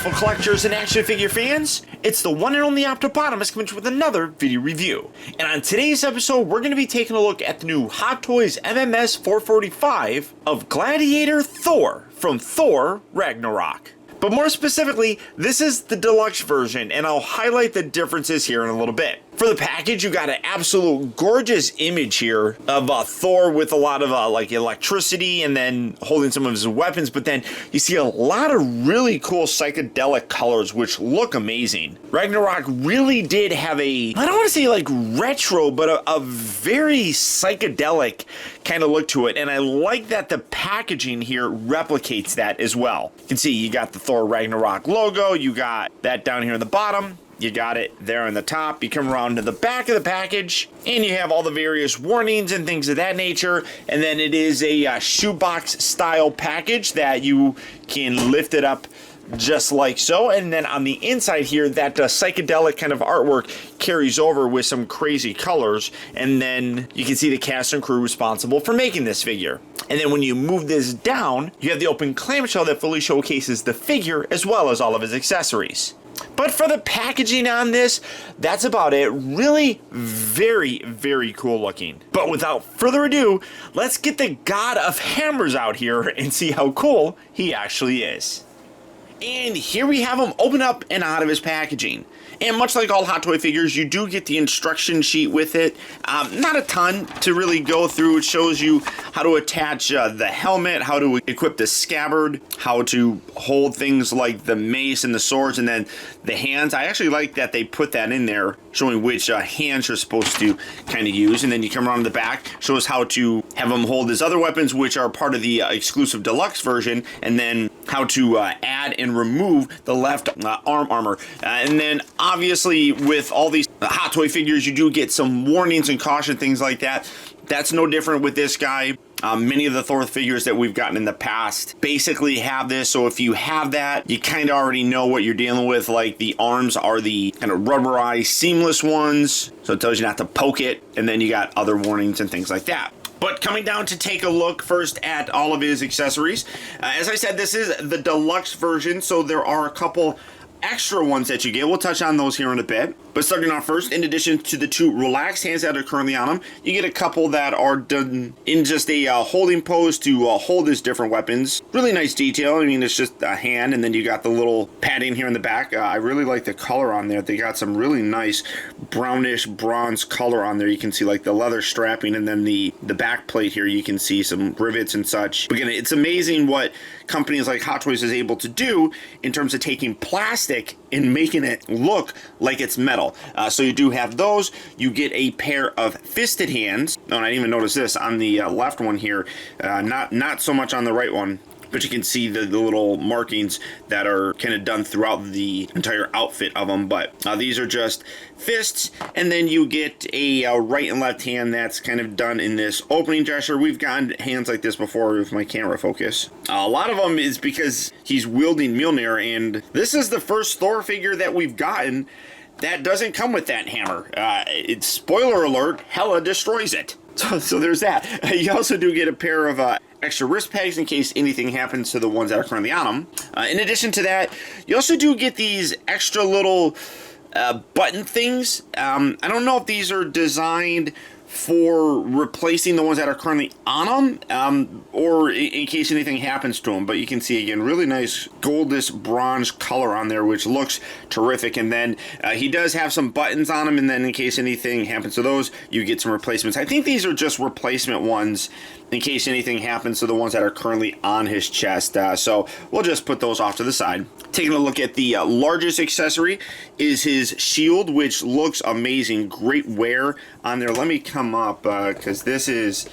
wonderful collectors and action figure fans. It's the one and only Optibotimus coming with another video review. And on today's episode, we're going to be taking a look at the new Hot Toys MMS 445 of Gladiator Thor from Thor Ragnarok. But more specifically, this is the deluxe version, and I'll highlight the differences here in a little bit. For the package, you got an absolute gorgeous image here of Thor with a lot of like electricity and then holding some of his weapons, but then you see a lot of really cool psychedelic colors which look amazing. Ragnarok really did have a, I don't want to say like retro, but a very psychedelic kind of look to it, and I like that the packaging here replicates that as well. You can see you got the Thor Ragnarok logo, you got that down here in the bottom, you got it there on the top. You come around to the back of the package and you have all the various warnings and things of that nature, and then it is a shoebox style package that you can lift it up just like so, and then on the inside here that psychedelic kind of artwork carries over with some crazy colors, and then you can see the cast and crew responsible for making this figure. And then when you move this down, you have the open clamshell that fully showcases the figure as well as all of his accessories. But for the packaging on this, that's about it. Really very, very cool looking. But without further ado, let's get the god of hammers out here and see how cool he actually is. And here we have him open up and out of his packaging. And much like all Hot Toy figures, you do get the instruction sheet with it. Not a ton to really go through. It shows you how to attach the helmet, how to equip the scabbard, how to hold things like the mace and the swords, and then the hands. I actually like that they put that in there, showing which hands you're supposed to kind of use. And then you come around to the back, shows how to have him hold his other weapons, which are part of the exclusive deluxe version, and then how to add and remove the left arm armor. And then obviously with all these Hot Toy figures, you do get some warnings and caution, things like that. That's no different with this guy. Many of the Thor figures that we've gotten in the past basically have this, so if you have that, you kind of already know what you're dealing with. Like the arms are the kind of rubberized, seamless ones, so it tells you not to poke it, and then you got other warnings and things like that. But coming down to take a look first at all of his accessories, as I said, this is the deluxe version, so there are a couple extra ones that you get. We'll touch on those here in a bit. But starting off first, in addition to the two relaxed hands that are currently on him, you get a couple that are done in just a holding pose to hold his different weapons. Really nice detail. I mean, it's just a hand, and then you got the little padding here in the back. I really like the color on there. They got some really nice brownish bronze color on there. You can see like the leather strapping, and then the back plate here, you can see some rivets and such. Again, it's amazing what companies like Hot Toys is able to do in terms of taking plastic and making it look like it's metal. So you do have those. You get a pair of fisted hands. Oh, and I didn't even notice this on the left one here. Not so much on the right one, but you can see the little markings that are kind of done throughout the entire outfit of them. But these are just fists, and then you get a right and left hand that's kind of done in this opening gesture. We've gotten hands like this before with my camera focus. A lot of them is because he's wielding Mjolnir, and this is the first Thor figure that we've gotten that doesn't come with that hammer. It's spoiler alert, Hela destroys it. So there's that. You also do get a pair of extra wrist pegs in case anything happens to the ones that are currently on them. In addition to that, you also do get these extra little button things. I don't know if these are designed for replacing the ones that are currently on them, or in case anything happens to them. But you can see again, really nice goldish bronze color on there, which looks terrific. And then he does have some buttons on him, and then in case anything happens to those, you get some replacements. I think these are just replacement ones in case anything happens to the ones that are currently on his chest. So we'll just put those off to the side. Taking a look at the largest accessory is his shield, which looks amazing. Great wear on there. Let me come up because this is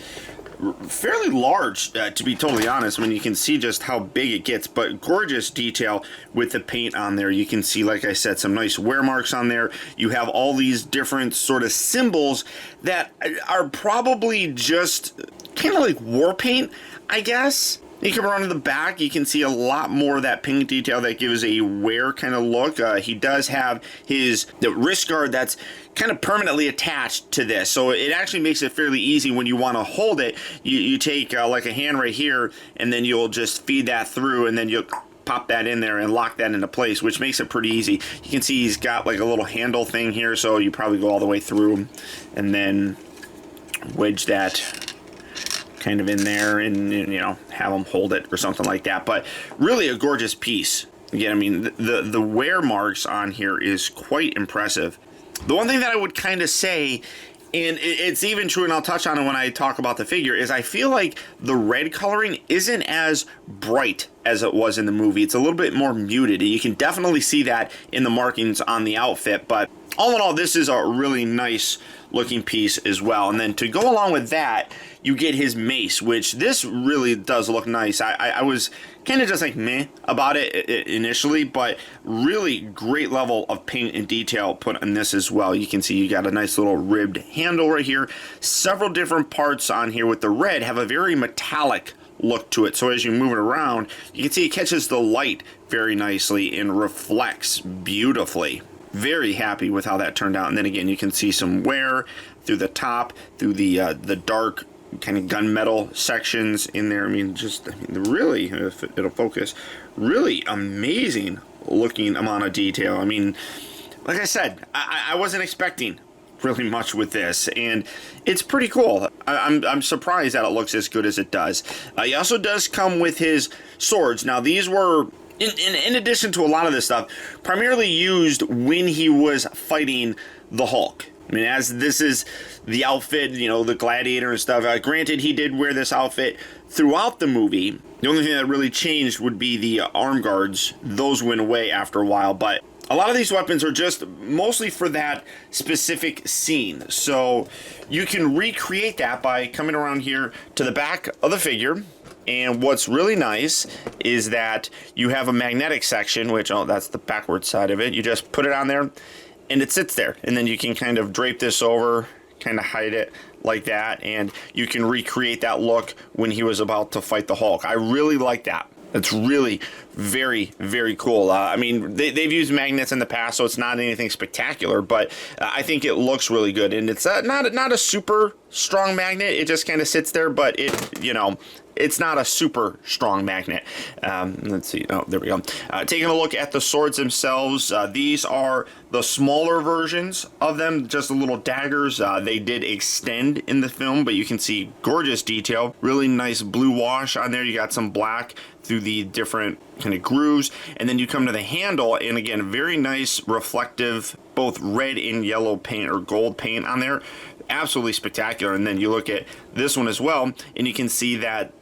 fairly large, to be totally honest. I mean, you can see just how big it gets, but gorgeous detail with the paint on there. You can see, like I said, some nice wear marks on there. You have all these different sort of symbols that are probably just kind of like war paint, I guess. You come around to the back, you can see a lot more of that pink detail that gives a wear kind of look. He does have the wrist guard that's kind of permanently attached to this, so it actually makes it fairly easy when you want to hold it. You take like a hand right here, and then you'll just feed that through, and then you'll pop pop that in there and lock that into place, which makes it pretty easy. You can see he's got like a little handle thing here, so you probably go all the way through and then wedge that kind of in there and, you know, have them hold it or something like that. But really a gorgeous piece. Again, I mean, the wear marks on here is quite impressive. The one thing that I would kind of say, and it's even true, and I'll touch on it when I talk about the figure, is I feel like the red coloring isn't as bright as it was in the movie. It's a little bit more muted. You can definitely see that in the markings on the outfit, but all in all, this is a really nice looking piece as well. And then to go along with that, you get his mace, which this really does look nice. I was kind of just like meh about it initially, but really great level of paint and detail put on this as well. You can see you got a nice little ribbed handle right here. Several different parts on here with the red have a very metallic look to it. So as you move it around, you can see it catches the light very nicely and reflects beautifully. Very happy with how that turned out. And then again, you can see some wear through the top, through the dark kind of gunmetal sections in there. I mean, really, if it'll focus, really amazing looking amount of detail. I mean, like I said, I wasn't expecting really much with this, and it's pretty cool. I'm surprised that it looks as good as it does. He also does come with his swords. Now, these were, in addition to a lot of this stuff, primarily used when he was fighting the Hulk. I mean, as this is the outfit, you know, the gladiator and stuff. Granted, he did wear this outfit throughout the movie. The only thing that really changed would be the arm guards. Those went away after a while, but a lot of these weapons are just mostly for that specific scene. So you can recreate that by coming around here to the back of the figure. And what's really nice is that you have a magnetic section, which, oh, that's the backward side of it. You just put it on there and it sits there. And then you can kind of drape this over, kind of hide it like that. And you can recreate that look when he was about to fight the Hulk. I really like that. It's really very, very cool. I mean, they've used magnets in the past, so it's not anything spectacular, but I think it looks really good. And it's not a super strong magnet. It just kind of sits there, but it, you know, it's not a super strong magnet. Let's see. Oh, there we go. Taking a look at the swords themselves, these are the smaller versions of them, just the little daggers. They did extend in the film, but you can see gorgeous detail. Really nice blue wash on there. You got some black through the different kind of grooves, and then you come to the handle, and again, very nice reflective, both red and yellow paint or gold paint on there. Absolutely spectacular. And then you look at this one as well, and you can see that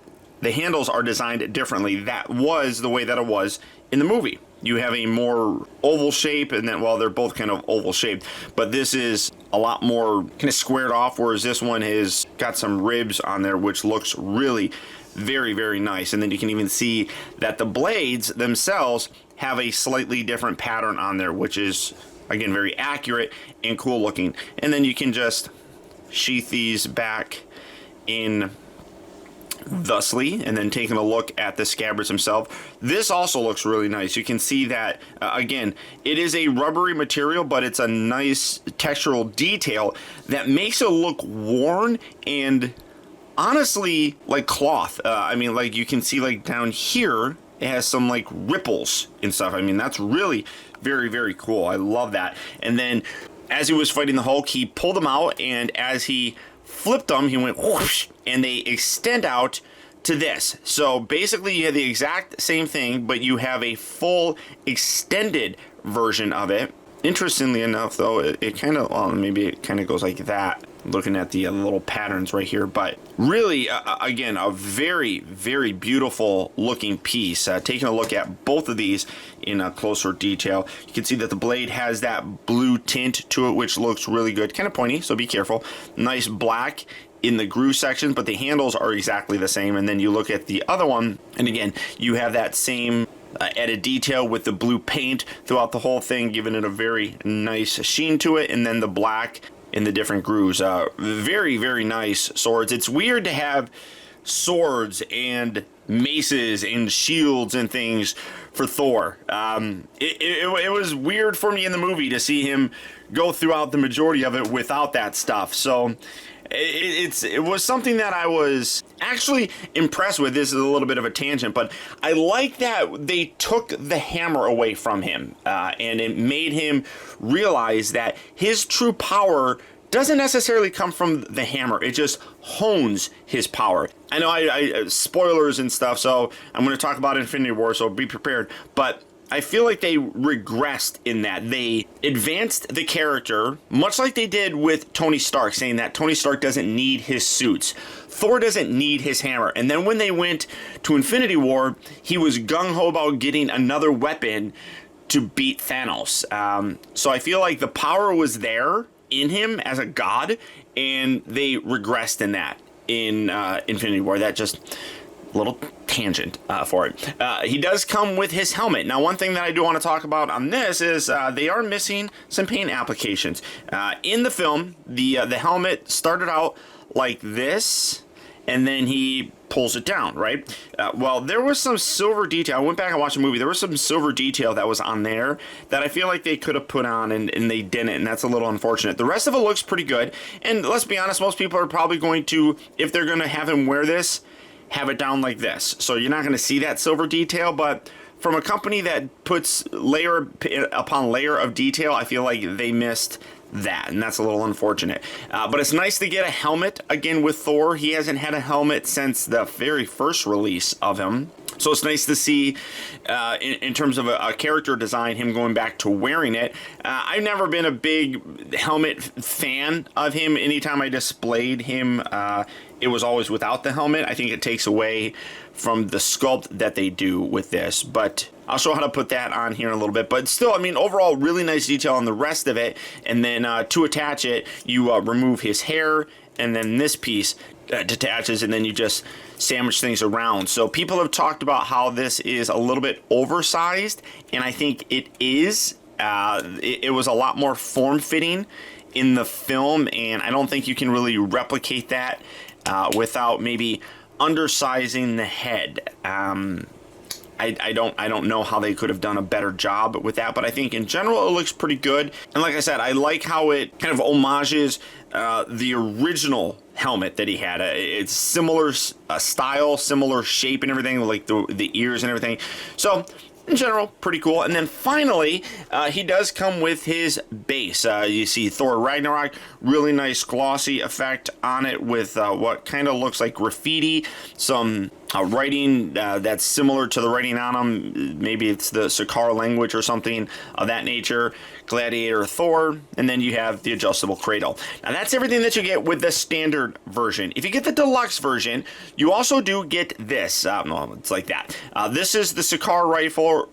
the handles are designed differently. That was the way that it was in the movie. You have a more oval shape, and then, well, they're both kind of oval shaped, but this is a lot more kind of squared off, whereas this one has got some ribs on there, which looks really very, very nice. And then you can even see that the blades themselves have a slightly different pattern on there, which is, again, very accurate and cool looking. And then you can just sheath these back in thusly, and then taking a look at the scabbards themselves. This also looks really nice. You can see that, again, it is a rubbery material, but it's a nice textural detail that makes it look worn and honestly like cloth. I mean, like you can see like down here, it has some like ripples and stuff. I mean, that's really very, very cool. I love that. And then as he was fighting the Hulk, he pulled them out, and as he flipped them, he went whoosh, and they extend out to this. So basically you have the exact same thing, but you have a full extended version of it. Interestingly enough, though, it kind of, well, maybe it kind of goes like that, looking at the little patterns right here. But really, again, a very, very beautiful looking piece. Taking a look at both of these in a closer detail, you can see that the blade has that blue tint to it, which looks really good. Kind of pointy, so be careful. Nice black in the groove section, but the handles are exactly the same. And then you look at the other one, and again, you have that same added detail with the blue paint throughout the whole thing, giving it a very nice sheen to it, and then the black in the different grooves. Very, very nice swords. It's weird to have swords and maces and shields and things for Thor. It was weird for me in the movie to see him go throughout the majority of it without that stuff. So it was something that I was actually impressed with. This is a little bit of a tangent, but I like that they took the hammer away from him, and it made him realize that his true power doesn't necessarily come from the hammer. It just hones his power. I know I spoilers and stuff, so I'm going to talk about Infinity War, so be prepared. But I feel like they regressed in that. They advanced the character, much like they did with Tony Stark, saying that Tony Stark doesn't need his suits. Thor doesn't need his hammer. And then when they went to Infinity War, he was gung-ho about getting another weapon to beat Thanos. So I feel like the power was there in him as a god, and they regressed in that in Infinity War. That just little tangent for it. He does come with his helmet. Now, one thing that I do want to talk about on this is they are missing some paint applications. In the film, the helmet started out like this, and then he pulls it down, right? Well, there was some silver detail. I went back and watched the movie. There was some silver detail that was on there that I feel like they could have put on, and they didn't, and that's a little unfortunate. The rest of it looks pretty good, and let's be honest, most people are probably going to, if they're going to have him wear this, have it down like this. So you're not going to see that silver detail, but from a company that puts layer upon layer of detail, I feel like they missed that, and that's a little unfortunate. But it's nice to get a helmet again with Thor. He hasn't had a helmet since the very first release of him. So it's nice to see, in terms of a character design, him going back to wearing it. I've never been a big helmet fan of him. Anytime I displayed him, it was always without the helmet. I think it takes away from the sculpt that they do with this. But I'll show how to put that on here in a little bit. But still, I mean, overall, really nice detail on the rest of it. And then to attach it, you remove his hair, and then this piece detaches, and then you just sandwich things around. So people have talked about how this is a little bit oversized, and I think it is. It was a lot more form-fitting in the film, and I don't think you can really replicate that without maybe undersizing the head. I don't know how they could have done a better job with that, but I think in general it looks pretty good. And like I said, I like how it kind of homages the original helmet that he had. It's similar style, similar shape and everything, like the ears and everything. So in general, pretty cool. And then finally, he does come with his base. You see Thor Ragnarok, really nice glossy effect on it with what kind of looks like graffiti, some writing that's similar to the writing on him. Maybe it's the Sakaar language or something of that nature. Gladiator Thor, and then you have the adjustable cradle. Now that's everything that you get with the standard version. If you get the deluxe version, you also do get this. No, it's like that. This is the Sakaar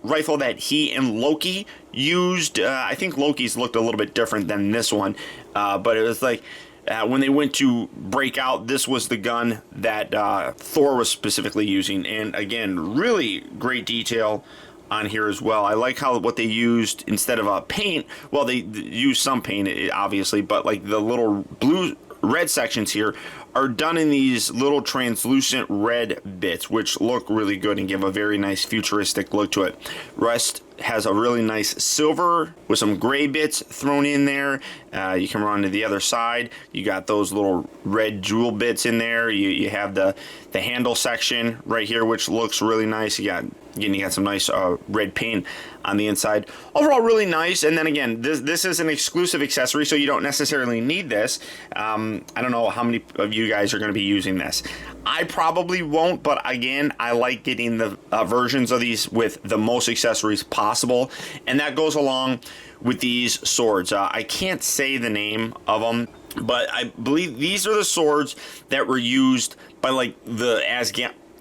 rifle that he and Loki used. I think Loki's looked a little bit different than this one, but it was like when they went to break out, this was the gun that Thor was specifically using. And again, really great detail on here as well. I like how what they used instead of paint. Well, they used some paint, obviously, but like the little red sections here are done in these little translucent red bits, which look really good and give a very nice futuristic look to it. Rest has a really nice silver with some gray bits thrown in there. You can run to the other side. You got those little red jewel bits in there. You have the handle section right here, which looks really nice. You got some nice red paint on the inside. Overall, really nice. And then again, this is an exclusive accessory, so you don't necessarily need this. I don't know how many of you guys are going to be using this. I probably won't, but again, I like getting the versions of these with the most accessories possible, and that goes along with these swords. I can't say the name of them, but I believe these are the swords that were used by like the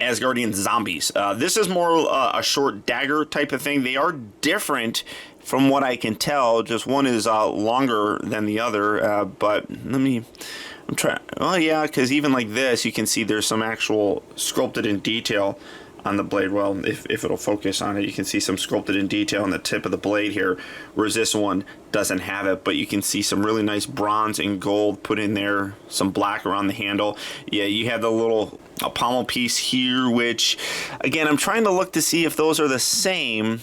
Asgardian zombies. This is more a short dagger type of thing. They are different from what I can tell. Just one is longer than the other, but I'm trying. Oh yeah, because even like this, you can see there's some actual sculpted in detail on the blade. Well, if it'll focus on it, you can see some sculpted in detail on the tip of the blade here, whereas this one doesn't have it. But you can see some really nice bronze and gold put in there, some black around the handle. Yeah, you have the little pommel piece here, which again, I'm trying to look to see if those are the same.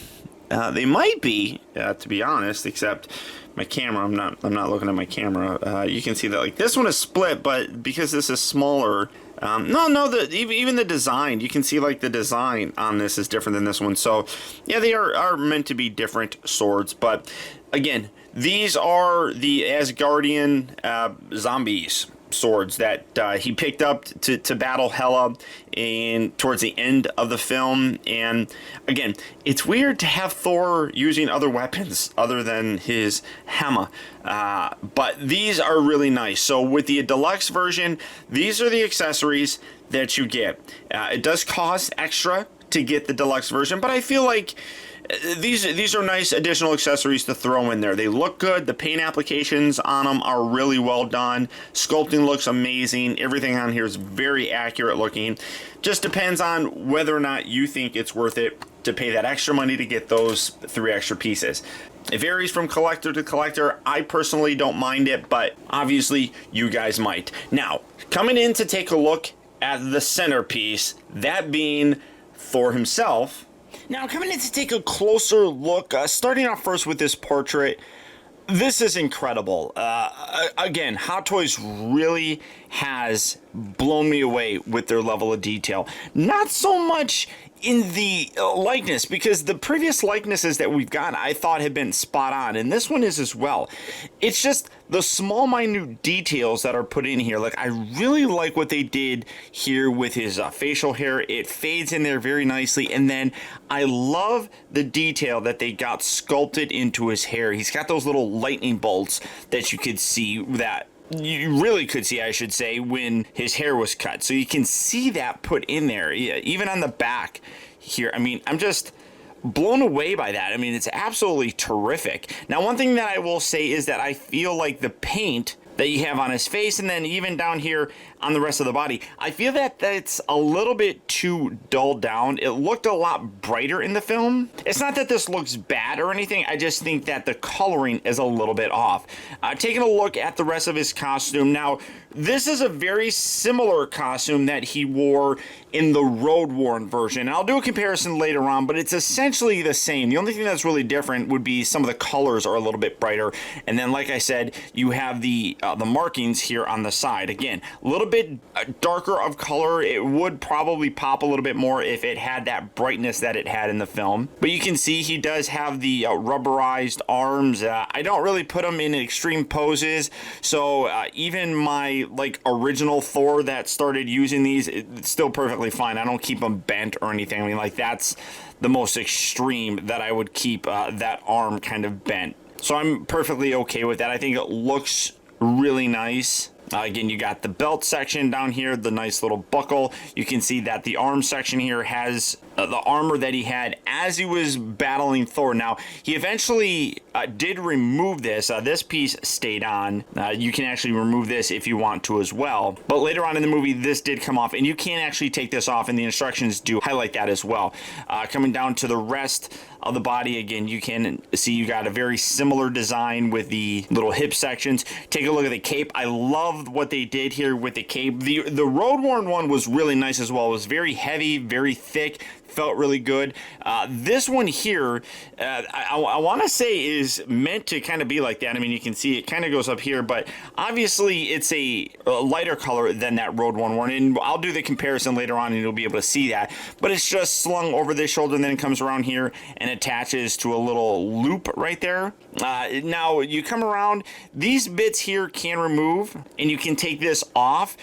They might be, to be honest, except my camera, I'm not looking at my camera. You can see that like this one is split, but because this is smaller, even the design, you can see like the design on this is different than this one. So yeah, they are meant to be different swords, but again, these are the Asgardian zombies swords that he picked up to battle Hela towards the end of the film. And again, it's weird to have Thor using other weapons other than his hammer, but these are really nice. So with the deluxe version, these are the accessories that you get. It does cost extra to get the deluxe version, but I feel like these are nice additional accessories to throw in there. They look good. The paint applications on them are really well done. Sculpting looks amazing. Everything on here is very accurate looking. Just depends on whether or not you think it's worth it to pay that extra money to get those 3 extra pieces. It varies from collector to collector. I personally don't mind it, but obviously you guys might. Now, coming in to take a look at the centerpiece, that being Thor himself. Now, coming in to take a closer look, starting off first with this portrait, this is incredible. Again, Hot Toys really has blown me away with their level of detail. Not so much in the likeness, because the previous likenesses that we've got I thought had been spot on, and this one is as well. It's just the small minute details that are put in here. Like, I really like what they did here with his facial hair. It fades in there very nicely, and then I love the detail that they got sculpted into his hair. He's got those little lightning bolts that you could see, that you really could see, I should say, when his hair was cut. So you can see that put in there, even on the back here. I mean, I'm just blown away by that. I mean, it's absolutely terrific. Now, one thing that I will say is that I feel like the paint that you have on his face, and then even down here on the rest of the body, I feel that that's a little bit too dulled down. It looked a lot brighter in the film. It's not that this looks bad or anything, I just think that the coloring is a little bit off. Taking a look at the rest of his costume, now this is a very similar costume that he wore in the road-worn version. I'll do a comparison later on, but it's essentially the same. The only thing that's really different would be some of the colors are a little bit brighter, and then like I said, you have the markings here on the side. Again, a little bit darker of color. It would probably pop a little bit more if it had that brightness that it had in the film. But you can see he does have the rubberized arms. I don't really put them in extreme poses, so even my original Thor that started using these, it's still perfectly fine. I don't keep them bent or anything. I mean, like, that's the most extreme that I would keep that arm kind of bent. So I'm perfectly okay with that. I think it looks really nice. Again, you got the belt section down here, the nice little buckle. You can see that the arm section here has the armor that he had as he was battling Thor. Now, he eventually did remove this. This piece stayed on. You can actually remove this if you want to as well. But later on in the movie, this did come off, and you can actually take this off, and the instructions do highlight that as well. Coming down to the rest of the body, again, you can see you got a very similar design with the little hip sections. Take a look at the cape. I love what they did here with the cape. The road-worn one was really nice as well. It was very heavy, very thick, felt really good. This one here, I want to say is meant to kind of be like that. I mean, you can see it kind of goes up here, but obviously it's a lighter color than that road one, and I'll do the comparison later on and you'll be able to see that. But it's just slung over the shoulder and then it comes around here and attaches to a little loop right there. Now you come around, these bits here can remove and you can take this off,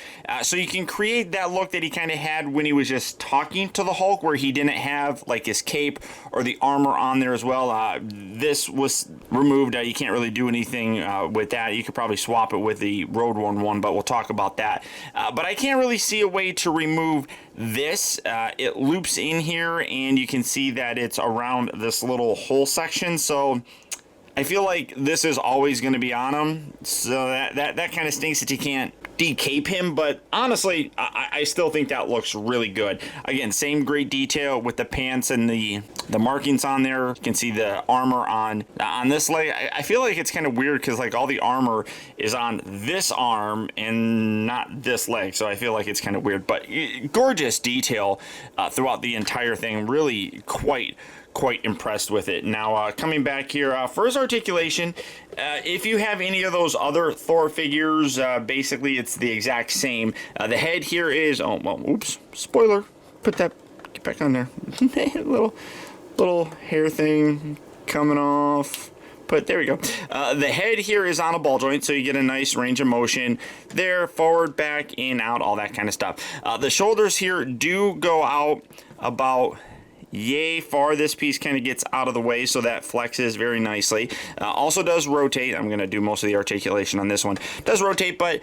so you can create that look that he kind of had when he was just talking to the Hulk, where he didn't have like his cape or the armor on there as well. This was removed. You can't really do anything with that. You could probably swap it with the road-worn one, but we'll talk about that. But I can't really see a way to remove this. It loops in here and you can see that it's around this little hole section, so I feel like this is always going to be on him, so that kind of stinks that you can't decape him, but honestly, I still think that looks really good. Again, same great detail with the pants and the markings on there. You can see the armor on this leg. I feel like it's kind of weird because like all the armor is on this arm and not this leg, so I feel like it's kind of weird, but gorgeous detail throughout the entire thing. Really quite quite impressed with it. Now, coming back here, for his articulation, if you have any of those other Thor figures, basically it's the exact same. The head here is, oh, well, oops, spoiler, put that, get back on there. little hair thing coming off. But there we go. The head here is on a ball joint, so you get a nice range of motion there, forward, back, in, out, all that kind of stuff. The shoulders here do go out about yay far. This piece kind of gets out of the way, so that flexes very nicely. Also does rotate. I'm going to do most of the articulation on this one. Does rotate, but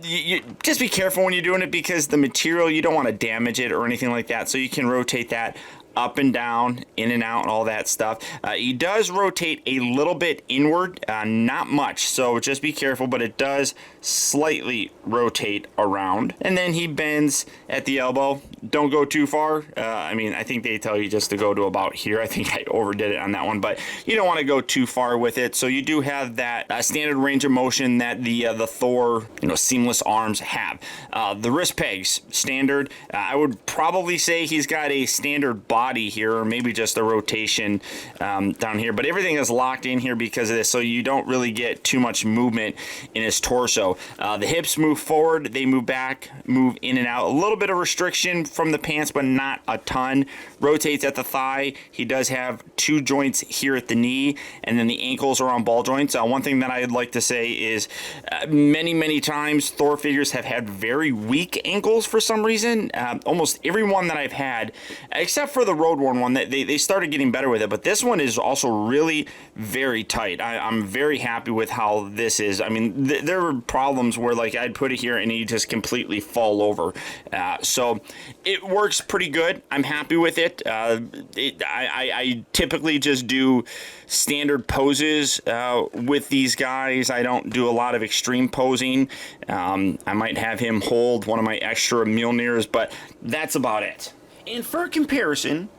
you just be careful when you're doing it, because the material, you don't want to damage it or anything like that, so you can rotate that up and down, in and out, and all that stuff. He does rotate a little bit inward, not much, so just be careful, but it does slightly rotate around. And then he bends at the elbow. Don't go too far. I mean, I think they tell you just to go to about here. I think I overdid it on that one, but you don't want to go too far with it. So you do have that standard range of motion that the Thor, seamless arms have. The wrist pegs, standard. I would probably say he's got a standard body here, or maybe just a rotation down here, but everything is locked in here because of this, so you don't really get too much movement in his torso. The hips move forward, they move back, move in and out. A little bit of restriction from the pants, but not a ton. Rotates at the thigh. He does have two joints here at the knee, and then the ankles are on ball joints. One thing that I'd like to say is many times Thor figures have had very weak ankles for some reason. Almost every one that I've had, except for the road worn one, that they started getting better with it, but this one is also really very tight. I'm very happy with how this is. I mean, there were problems where like I'd put it here and he'd just completely fall over. So it works pretty good. I'm happy with it. I typically just do standard poses with these guys. I don't do a lot of extreme posing. I might have him hold one of my extra Mjolnirs, but that's about it. And for comparison,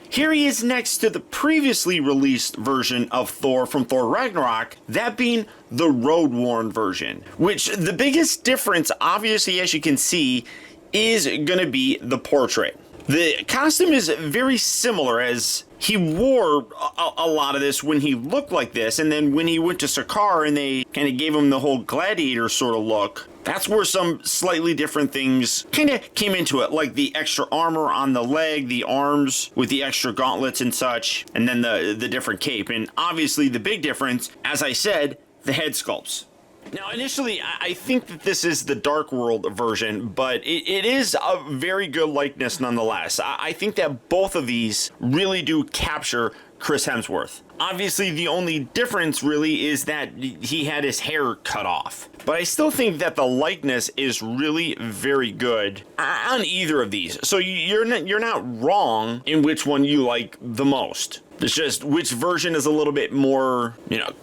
here he is next to the previously released version of Thor from Thor Ragnarok, that being the road-worn version, which the biggest difference, obviously, as you can see, is going to be the portrait. The costume is very similar, as he wore a lot of this when he looked like this, and then when he went to Sakaar and they kind of gave him the whole gladiator sort of look, that's where some slightly different things kind of came into it, like the extra armor on the leg, the arms with the extra gauntlets and such, and then the different cape. And obviously the big difference, as I said, the head sculpts. Now, initially, I think that this is the Dark World version, but it is a very good likeness nonetheless. I think that both of these really do capture Chris Hemsworth. Obviously, the only difference really is that he had his hair cut off. But I still think that the likeness is really very good on either of these. So you're not wrong in which one you like the most. It's just which version is a little bit more,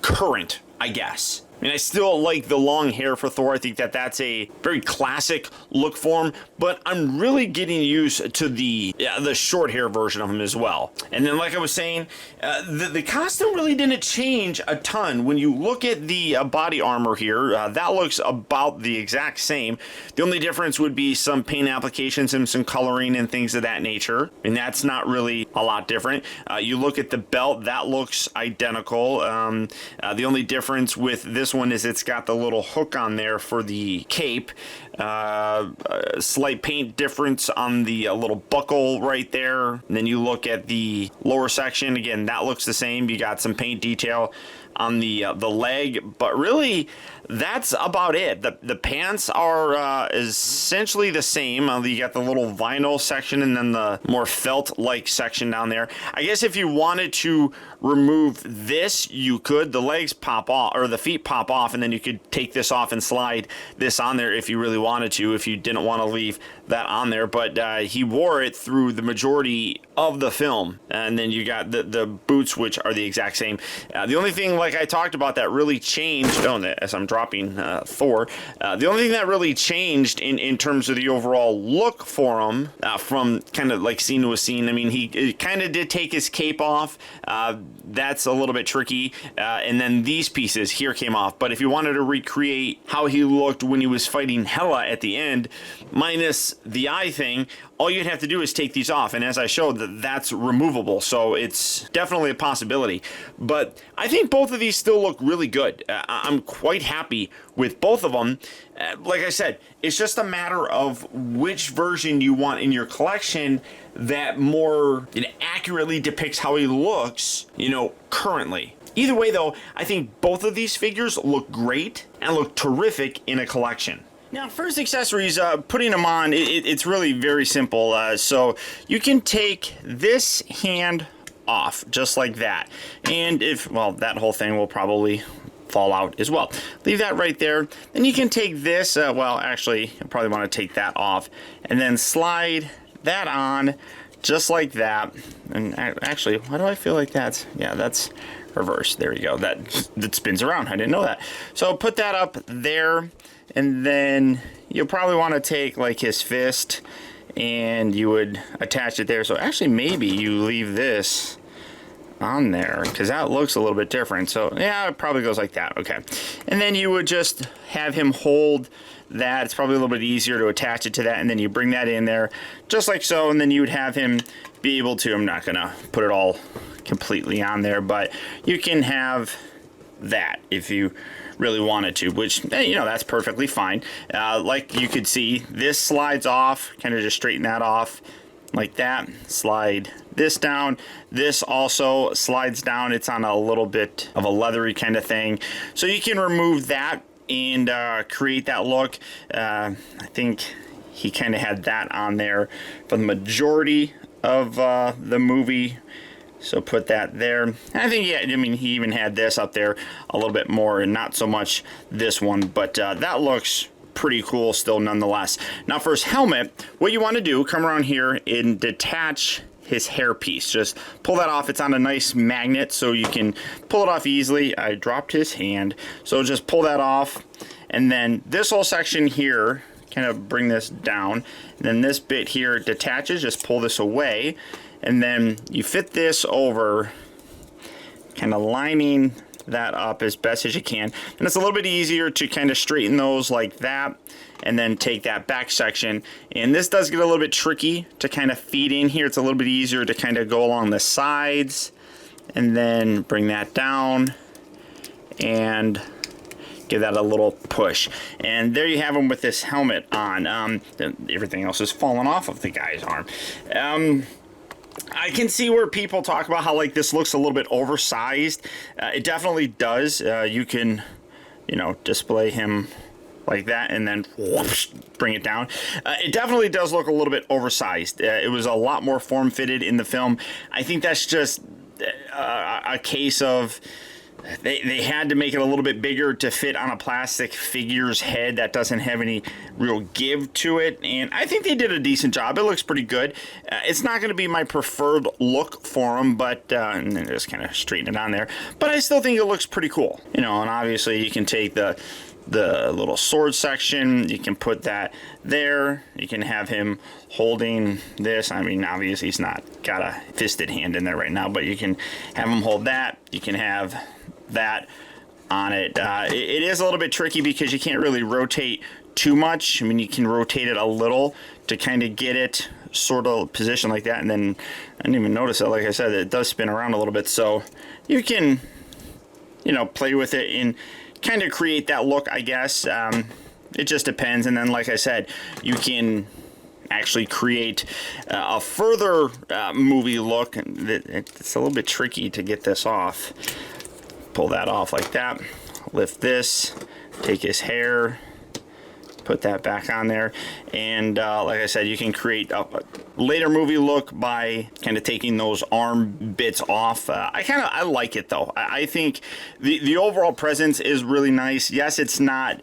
current, I guess. I mean, I still like the long hair for Thor. I think that that's a very classic look for him, but I'm really getting used to the short hair version of him as well. And then, like I was saying, the costume really didn't change a ton. When you look at the body armor here, that looks about the exact same. The only difference would be some paint applications and some coloring and things of that nature. And that's not really a lot different. You look at the belt, that looks identical. The only difference with this one is it's got the little hook on there for the cape. Slight paint difference on the little buckle right there. And then you look at the lower section, again, that looks the same. You got some paint detail on the leg, but really that's about it. The pants are essentially the same. You got the little vinyl section and then the more felt-like section down there. I guess if you wanted to remove this, you could. The legs pop off, or the feet pop off, and then you could take this off and slide this on there if you really wanted to, if you didn't want to leave that on there. But he wore it through the majority of the film. And then you got the boots, which are the exact same. The only thing, like I talked about, that really changed, as I'm dropping Thor, the only thing that really changed in terms of the overall look for him, from kind of like scene to a scene, I mean, he kind of did take his cape off. That's a little bit tricky. And then these pieces here came off. But if you wanted to recreate how he looked when he was fighting Hela at the end, minus the eye thing, all you'd have to do is take these off. And as I showed, that's removable. So it's definitely a possibility. But I think both of these still look really good. I'm quite happy with both of them. Like I said, it's just a matter of which version you want in your collection that more accurately depicts how he looks, currently. Either way, though, I think both of these figures look great and look terrific in a collection. Now, first accessories, putting them on, it's really very simple. So you can take this hand off, just like that. And that whole thing will probably fall out as well. Leave that right there. Then you can take this, actually, you probably want to take that off, and then slide that on, just like that. And actually, why do I feel like that's reverse? There you go. That spins around. I didn't know that. So put that up there, and then you'll probably want to take like his fist, and you would attach it there. So actually, maybe you leave this on there because that looks a little bit different. So yeah, it probably goes like that. Okay, and then you would just have him hold that. It's probably a little bit easier to attach it to that, and then you bring that in there just like so, and then you would have him be able to, I'm not gonna put it all completely on there, but you can have that if you really wanted to, which that's perfectly fine. Like you could see, this slides off, kind of just straighten that off like that, slide this down. This also slides down. It's on a little bit of a leathery kind of thing, so you can remove that and create that look. I think he kind of had that on there for the majority of the movie, so put that there. And I think, he even had this up there a little bit more, and not so much this one, but that looks pretty cool still nonetheless. Now for his helmet, what you want to do, come around here and detach his hairpiece. Just pull that off. It's on a nice magnet, so you can pull it off easily. I dropped his hand, so just pull that off, and then this whole section here, kind of bring this down, and then this bit here detaches. Just pull this away, and then you fit this over, kind of lining that up as best as you can. And it's a little bit easier to kind of straighten those like that, and then take that back section. And this does get a little bit tricky to kind of feed in here. It's a little bit easier to kind of go along the sides, and then bring that down and give that a little push. And there you have him with this helmet on. Everything else is falling off of the guy's arm. I can see where people talk about how this looks a little bit oversized. It definitely does. You can, display him like that, and then whoosh, bring it down. It definitely does look a little bit oversized. It was a lot more form-fitted in the film. I think that's just a case of they had to make it a little bit bigger to fit on a plastic figure's head that doesn't have any real give to it, and I think they did a decent job. It looks pretty good. It's not going to be my preferred look for them, but and then just kind of straighten it on there, but I still think it looks pretty cool. And obviously you can take the little sword section, you can put that there. You can have him holding this. Obviously he's not got a fisted hand in there right now, but you can have him hold that. You can have that on it. It is a little bit tricky because you can't really rotate too much. You can rotate it a little to kind of get it sort of positioned like that, and then I didn't even notice it. Like I said, it does spin around a little bit, so you can play with it and kind of create that look, I guess. It just depends. And then, like I said, you can actually create a further movie look. It's a little bit tricky to get this off. Pull that off like that. Lift this. Take his hair. Put that back on there, and like I said, you can create a later movie look by kind of taking those arm bits off. I like it though. I think the overall presence is really nice. Yes, it's not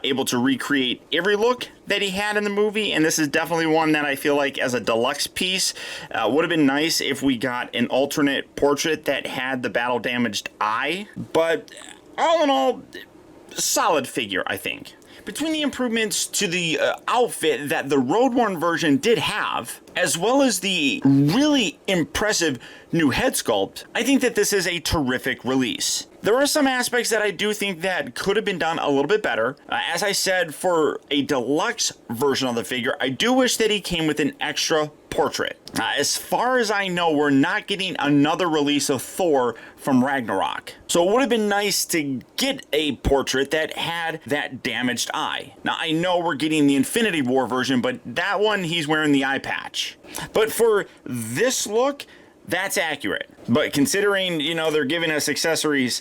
able to recreate every look that he had in the movie, and this is definitely one that I feel like as a deluxe piece would have been nice if we got an alternate portrait that had the battle damaged eye. But all in all, solid figure, I think. Between the improvements to the outfit that the road-worn version did have, as well as the really impressive new head sculpt, I think that this is a terrific release. There are some aspects that I do think that could have been done a little bit better. As I said, for a deluxe version of the figure, I do wish that he came with an extra portrait. As far as I know, we're not getting another release of Thor from Ragnarok. So it would have been nice to get a portrait that had that damaged eye. Now, I know we're getting the Infinity War version, but that one, he's wearing the eye patch. But for this look, that's accurate. But considering, you know, they're giving us accessories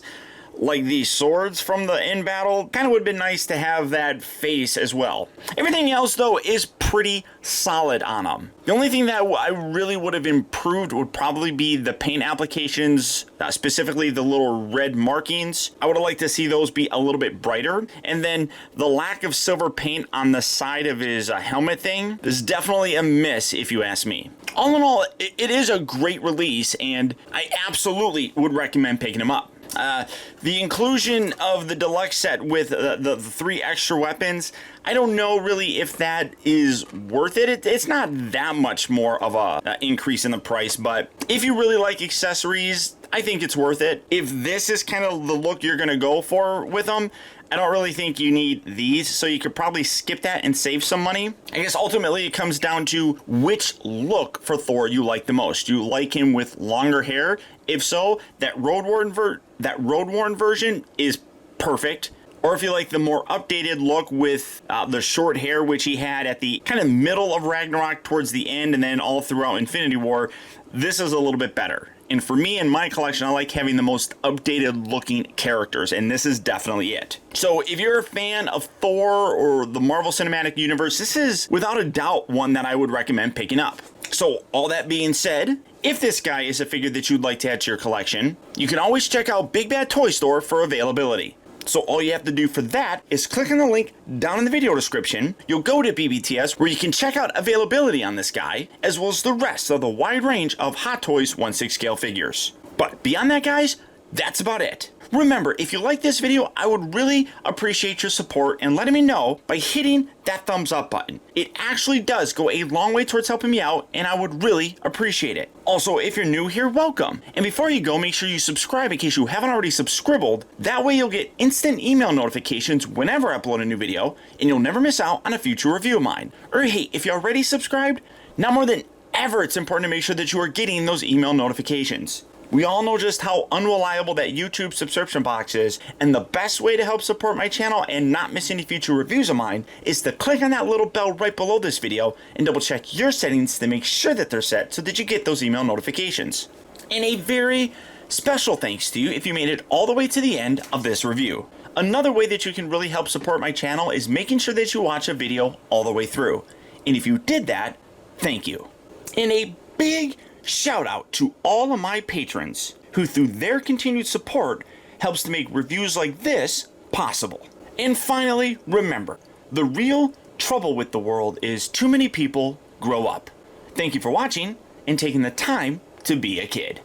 like these swords from the end battle, kind of would have been nice to have that face as well. Everything else, though, is pretty solid on them. The only thing that I really would have improved would probably be the paint applications, specifically the little red markings. I would have liked to see those be a little bit brighter. And then the lack of silver paint on the side of his helmet thing is definitely a miss, if you ask me. All in all, it is a great release, and I absolutely would recommend picking him up. The inclusion of the deluxe set with the 3 extra weapons, I don't know really if that is worth it. It's not that much more of a increase in the price, but if you really like accessories, I think it's worth it. If this is kind of the look you're going to go for with them, I don't really think you need these, so you could probably skip that and save some money. I guess ultimately it comes down to which look for Thor you like the most. Do you like him with longer hair? If so, that road-worn version is perfect. Or if you like the more updated look with the short hair, which he had at the kind of middle of Ragnarok towards the end and then all throughout Infinity War, this is a little bit better. And for me in my collection, I like having the most updated looking characters, and this is definitely it. So if you're a fan of Thor or the Marvel Cinematic Universe, this is without a doubt one that I would recommend picking up. So all that being said, if this guy is a figure that you'd like to add to your collection, you can always check out Big Bad Toy Store for availability. So all you have to do for that is click on the link down in the video description. You'll go to BBTS where you can check out availability on this guy, as well as the rest of the wide range of Hot Toys 1/6 scale figures. But beyond that, guys, that's about it. Remember, if you like this video, I would really appreciate your support and letting me know by hitting that thumbs up button. It actually does go a long way towards helping me out, and I would really appreciate it. Also, if you're new here, welcome. And before you go, make sure you subscribe in case you haven't already subscribed. That way you'll get instant email notifications whenever I upload a new video, and you'll never miss out on a future review of mine. Or hey, if you're already subscribed, now more than ever it's important to make sure that you are getting those email notifications. We all know just how unreliable that YouTube subscription box is, and the best way to help support my channel and not miss any future reviews of mine is to click on that little bell right below this video and double check your settings to make sure that they're set so that you get those email notifications. And a very special thanks to you if you made it all the way to the end of this review. Another way that you can really help support my channel is making sure that you watch a video all the way through. And if you did that, thank you. And a big shout out to all of my patrons who through their continued support helps to make reviews like this possible. And finally, remember, the real trouble with the world is too many people grow up. Thank you for watching and taking the time to be a kid.